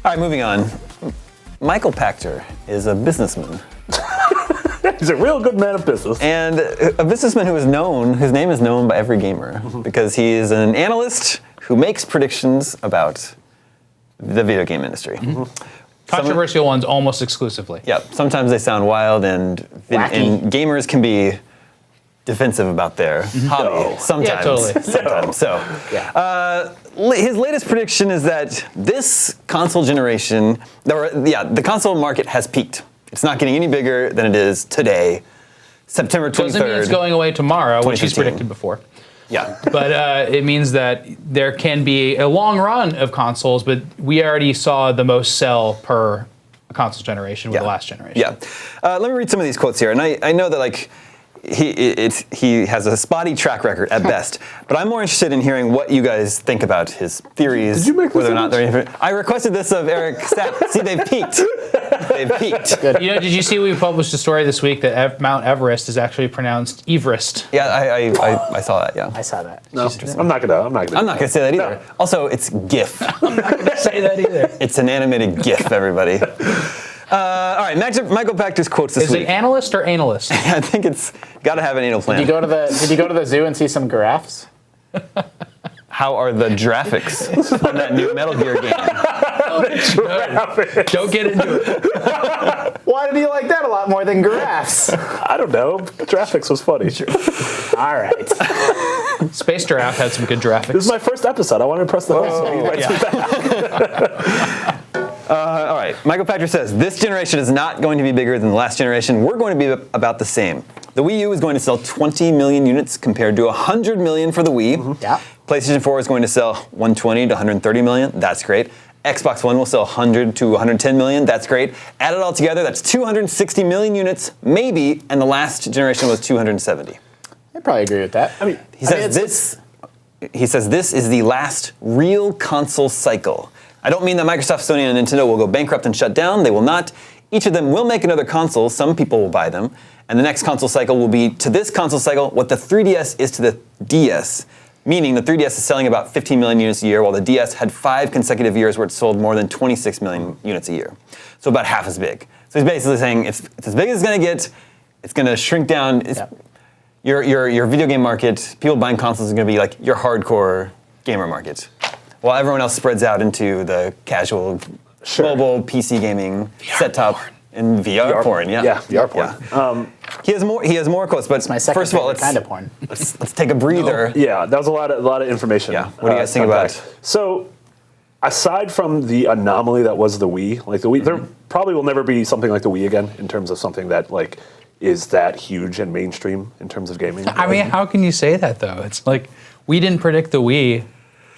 All right, moving on. Michael Pactor is a businessman. He's a real good man of business. And a businessman who is known, whose name is known by every gamer, because he is an analyst who makes predictions about the video game industry. Controversial ones almost exclusively. Yeah, sometimes they sound wild, and gamers can be defensive about their hobby. Sometimes. Yeah, totally. Sometimes. So, his latest prediction is that this console generation, the console market has peaked. It's not getting any bigger than it is today, September 23rd. Doesn't mean it's going away tomorrow, which he's predicted before. Yeah. But it means that there can be a long run of consoles, but we already saw the most sell per console generation with the last generation. Yeah. Let me read some of these quotes here. And I know that, like, he has a spotty track record at best, but I'm more interested in hearing what you guys think about his theories. Did you make this whether or not they're I requested this of Eric Stapp. See, they've peaked. They've peaked. Good. You know, did you see we published a story this week that Mount Everest is actually pronounced Everest? Yeah, I saw that. Yeah, I saw that. No, I'm not gonna say that either. No. Also, it's GIF. I'm not going to say that either. It's an animated GIF, everybody. All right, Michael Pactor's quotes this week. Is it analyst or analyst? I think it's got to have an anal plan. Did you go to the zoo and see some giraffes? How are the graphics on that new Metal Gear game? Don't get into it. Why did you like that a lot more than giraffes? I don't know. Graphics was funny. All right. Space Giraffe had some good graphics. This is my first episode. I want to impress the host. All right, Michael Pactor says, this generation is not going to be bigger than the last generation. We're going to be about the same. The Wii U is going to sell 20 million units compared to 100 million for the Wii. Yeah. PlayStation 4 is going to sell 120 to 130 million. That's great. Xbox One will sell 100 to 110 million. That's great. Add it all together, that's 260 million units, maybe, and the last generation was 270. I probably agree with that. He says this is the last real console cycle. I don't mean that Microsoft, Sony, and Nintendo will go bankrupt and shut down. They will not. Each of them will make another console. Some people will buy them. And the next console cycle will be to this console cycle what the 3DS is to the DS. Meaning the 3DS is selling about 15 million units a year, while the DS had 5 consecutive years where it sold more than 26 million units a year. So about half as big. So he's basically saying it's as big as it's going to get. It's going to shrink down. Your video game market, people buying consoles, is going to be like your hardcore gamer market. While everyone else spreads out into the casual mobile PC gaming, set-top, and VR porn. Yeah, VR porn. He has more quotes, but first of all, let's take a breather. Yeah, that was a lot of information. Yeah, what do you guys think about it? So, aside from the anomaly that was the Wii, like the Wii, there probably will never be something like the Wii again in terms of something that like is that huge and mainstream in terms of gaming. I mean, how can you say that though? It's like we didn't predict the Wii.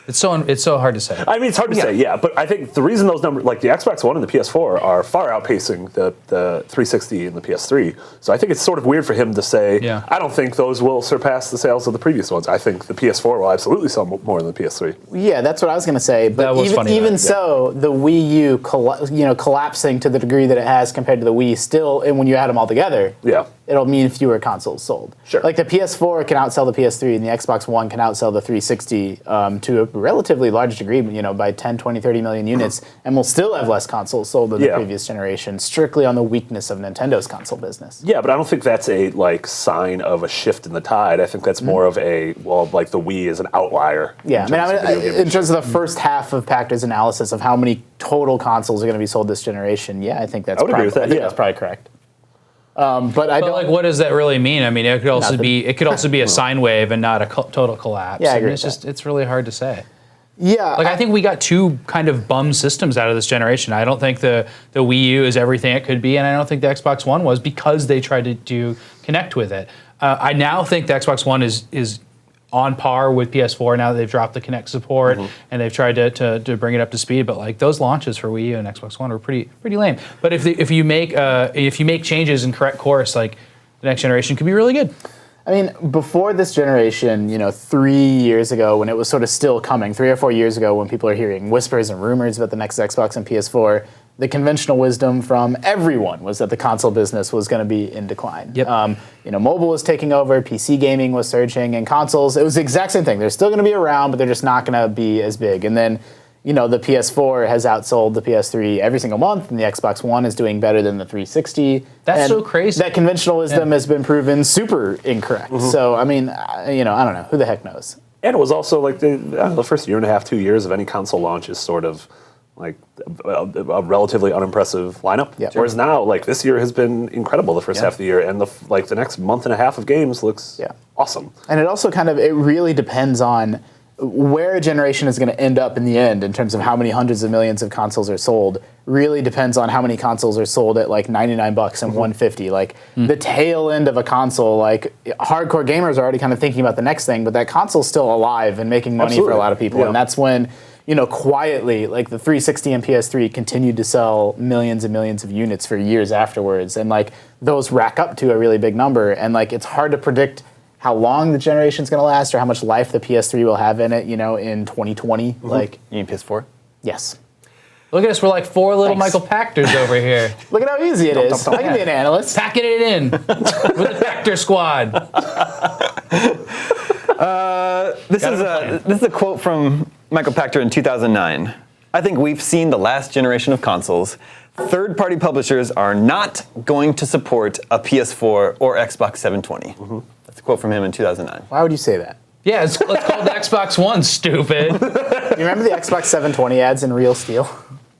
It's so hard to say. I mean, it's hard to say, yeah. But I think the reason those numbers, like the Xbox One and the PS4, are far outpacing the 360 and the PS3. So I think it's sort of weird for him to say, I don't think those will surpass the sales of the previous ones. I think the PS4 will absolutely sell more than the PS3. Yeah, that's what I was going to say. But even so, the Wii U, collapsing to the degree that it has compared to the Wii, still, and when you add them all together, it'll mean fewer consoles sold. Sure. Like the PS4 can outsell the PS3, and the Xbox One can outsell the 360 to a relatively large degree, by 10, 20, 30 million units, and we'll still have less consoles sold than the previous generation, strictly on the weakness of Nintendo's console business. Yeah, but I don't think that's a sign of a shift in the tide. I think that's more of a, the Wii is an outlier. Yeah, in terms of the first half of Pactor's analysis of how many total consoles are going to be sold this generation, I think that's probably correct. But what does that really mean? I mean, it could also be a sine wave and not a total collapse. Yeah, I agree. It's really hard to say. Yeah, I think we got two kind of bum systems out of this generation. I don't think the Wii U is everything it could be, and I don't think the Xbox One was because they tried to connect with it. I now think the Xbox One is on par with PS4 now that they've dropped the Kinect support and they've tried to bring it up to speed. But those launches for Wii U and Xbox One were pretty lame. But if you make changes and correct course, the next generation could be really good. I mean, before this generation, 3 years ago when it was sort of still coming, 3 or 4 years ago when people are hearing whispers and rumors about the next Xbox and PS4, the conventional wisdom from everyone was that the console business was going to be in decline. Yep. Mobile was taking over, PC gaming was surging, and consoles, it was the exact same thing. They're still going to be around, but they're just not going to be as big. And then, the PS4 has outsold the PS3 every single month, and the Xbox One is doing better than the 360. That's so crazy. That conventional wisdom has been proven super incorrect. So, I mean, I don't know. Who the heck knows? And it was also like the first year and a half, 2 years of any console launch is sort of like a relatively unimpressive lineup. Yeah. Whereas now, like this year has been incredible the first half of the year, and the next month and a half of games looks awesome. And it also it really depends on where a generation is going to end up in the end in terms of how many hundreds of millions of consoles are sold. Really depends on how many consoles are sold at like $99 and $150. Like the tail end of a console, like hardcore gamers are already kind of thinking about the next thing, but that console's still alive and making money for a lot of people. And that's when, quietly, like the 360 and PS3 continued to sell millions and millions of units for years afterwards. And like those rack up to a really big number. And like it's hard to predict how long the generation's going to last or how much life the PS3 will have in it, in 2020. Like, you mean PS4? Yes. Look at us, we're like 4 little Michael Pactors over here. Look at how easy it is. I can be an analyst. Packing it in with the Pactor squad. This is a quote from Michael Pactor in 2009. I think we've seen the last generation of consoles. Third-party publishers are not going to support a PS4 or Xbox 720. That's a quote from him in 2009. Why would you say that? Yeah, let's call it the Xbox One, stupid. You remember the Xbox 720 ads in Real Steel?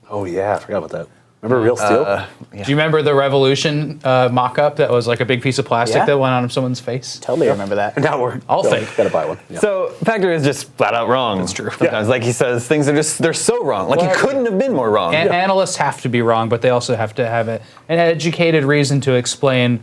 Oh yeah, I forgot about that. Remember Real Steel? Do you remember the Revolution mock-up that was like a big piece of plastic that went on someone's face? Totally remember that. Now I'll fake. Gotta buy one. Yeah. So Pactor is just flat out wrong. That's true. Sometimes, like he says, things are they're so wrong. Like he couldn't have been more wrong. Analysts have to be wrong, but they also have to have an educated reason to explain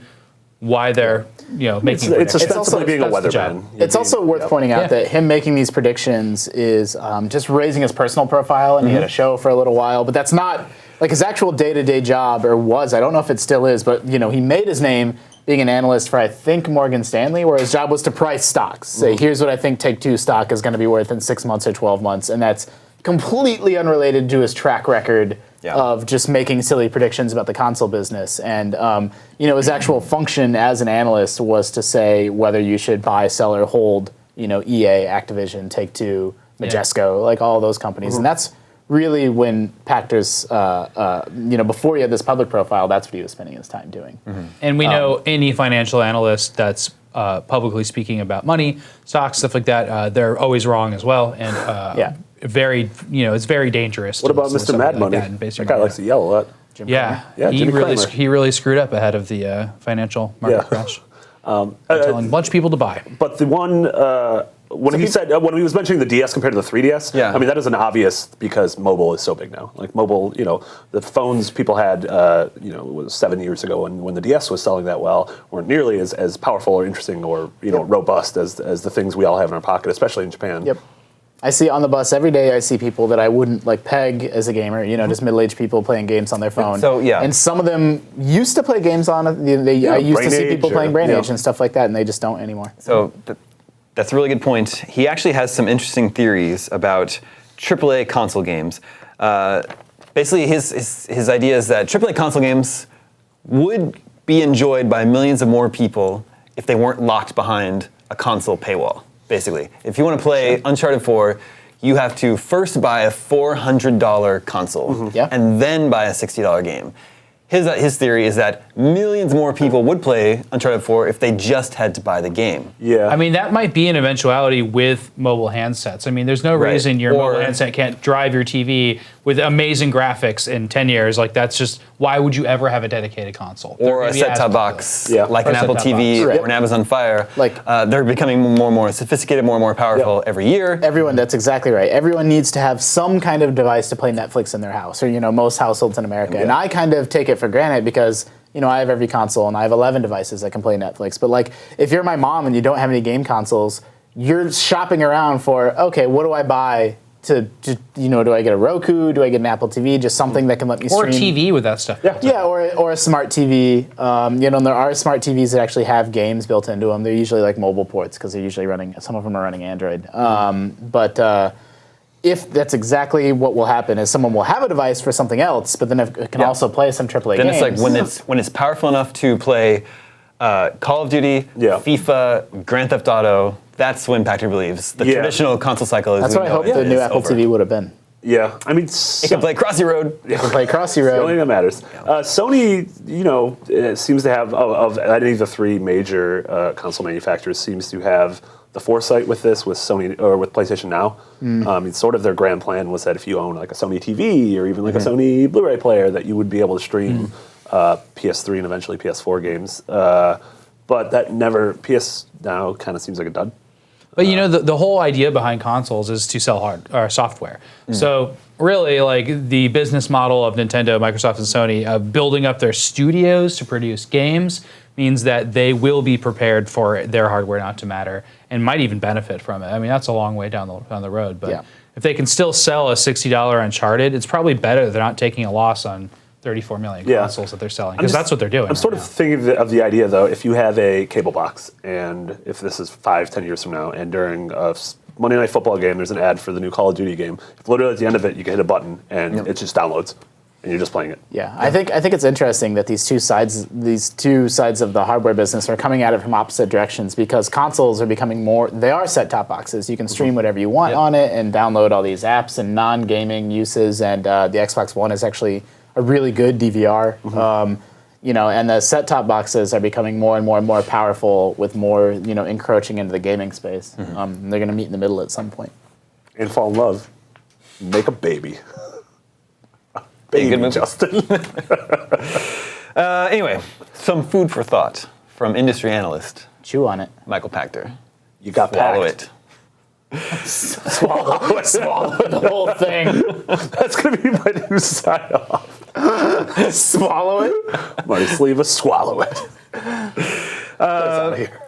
why they're making it's ostensibly also being a that's the job. weatherman. It's also worth pointing out that him making these predictions is just raising his personal profile, and he had a show for a little while, but that's not like his actual day-to-day job, or was. I don't know if it still is, but he made his name being an analyst for, I think, Morgan Stanley, where his job was to price stocks. Say, here's what I think Take-Two stock is going to be worth in 6 months or 12 months, and that's completely unrelated to his track record of just making silly predictions about the console business. And his actual function as an analyst was to say whether you should buy, sell, or hold EA, Activision, Take-Two, Majesco, like all those companies. And that's really when Pactor's, before he had this public profile, that's what he was spending his time doing. And we know any financial analyst that's publicly speaking about money, stocks, stuff like that, they're always wrong as well. And it's very dangerous. What about Mr. Mad Money? That guy likes to yell a lot. He really screwed up ahead of the financial market crash. Telling a bunch of people to buy. But the one when he was mentioning the DS compared to the 3DS, I mean that is an obvious because mobile is so big now. Like mobile, the phones people had, it was 7 years ago when the DS was selling that well, weren't nearly as powerful or interesting or robust as the things we all have in our pocket, especially in Japan. Yep. I see on the bus every day. I see people that I wouldn't peg as a gamer. Just middle-aged people playing games on their phone. So and some of them used to play games on it. I used to see people playing Brain Age and stuff like that, and they just don't anymore. So that's a really good point. He actually has some interesting theories about AAA console games. Basically, his idea is that AAA console games would be enjoyed by millions of more people if they weren't locked behind a console paywall. Basically, if you want to play Uncharted 4, you have to first buy a $400 console and then buy a $60 game. His theory is that millions more people would play Uncharted 4 if they just had to buy the game. Yeah. I mean, that might be an eventuality with mobile handsets. I mean, there's no reason your mobile handset can't drive your TV with amazing graphics in 10 years. Like, that's just, why would you ever have a dedicated console? Or a set-top box, like an Apple TV or an Amazon Fire. They're becoming more and more sophisticated, more and more powerful every year. That's exactly right. Everyone needs to have some kind of device to play Netflix in their house, or most households in America. And I kind of take it for granted because I have every console and I have 11 devices that can play Netflix. But if you're my mom and you don't have any game consoles, you're shopping around for, okay, what do I buy do I get a Roku? Do I get an Apple TV? Just something that can let me stream. Or a TV with that stuff. Or a smart TV. And there are smart TVs that actually have games built into them. They're usually mobile ports because they're usually some of them are running Android. If that's exactly what will happen, is someone will have a device for something else, but then it can also play some AAA games. Then it's when it's powerful enough to play Call of Duty, FIFA, Grand Theft Auto. That's when Pactor believes the traditional console cycle is. That's what I hope the new Apple TV would have been. Yeah, I mean, It can play Crossy Road. You can play Crossy the only Road. thing that matters. Sony, it seems to have of any of the three major console manufacturers, seems to have the foresight with this, with Sony or with PlayStation Now. It's sort of their grand plan was that if you own like a Sony TV or even like a Sony Blu-ray player, that you would be able to stream PS3 and eventually PS4 games. But that never, PS Now kind of seems like a dud. But the whole idea behind consoles is to sell software. So really, like the business model of Nintendo, Microsoft, and Sony of building up their studios to produce games means that they will be prepared for their hardware not to matter and might even benefit from it. I mean, that's a long way down the road. But if they can still sell a $60 Uncharted, it's probably better they're not taking a loss on 34 million consoles that they're selling, because that's what they're doing. I'm sort of thinking of the idea, though, if you have a cable box, and if this is 5-10 years from now, and during a Monday Night Football game, there's an ad for the new Call of Duty game, if literally at the end of it, you can hit a button, and it just downloads, and you're just playing it. Yeah, I think it's interesting that these two sides of the hardware business are coming at it from opposite directions, because consoles are becoming they are set-top boxes. You can stream whatever you want on it and download all these apps and non-gaming uses, and the Xbox One is actually a really good DVR, and the set-top boxes are becoming more and more powerful with more, encroaching into the gaming space. They're going to meet in the middle at some point. And fall in love. Make a baby. Baby, Justin. Anyway, some food for thought from industry analyst Chew on it. Michael Pactor. You got Swallow packed. it. Swallow the whole thing. That's going to be my new sign-off. Swallow it. Marty Sleva, swallow it. Get us out of here.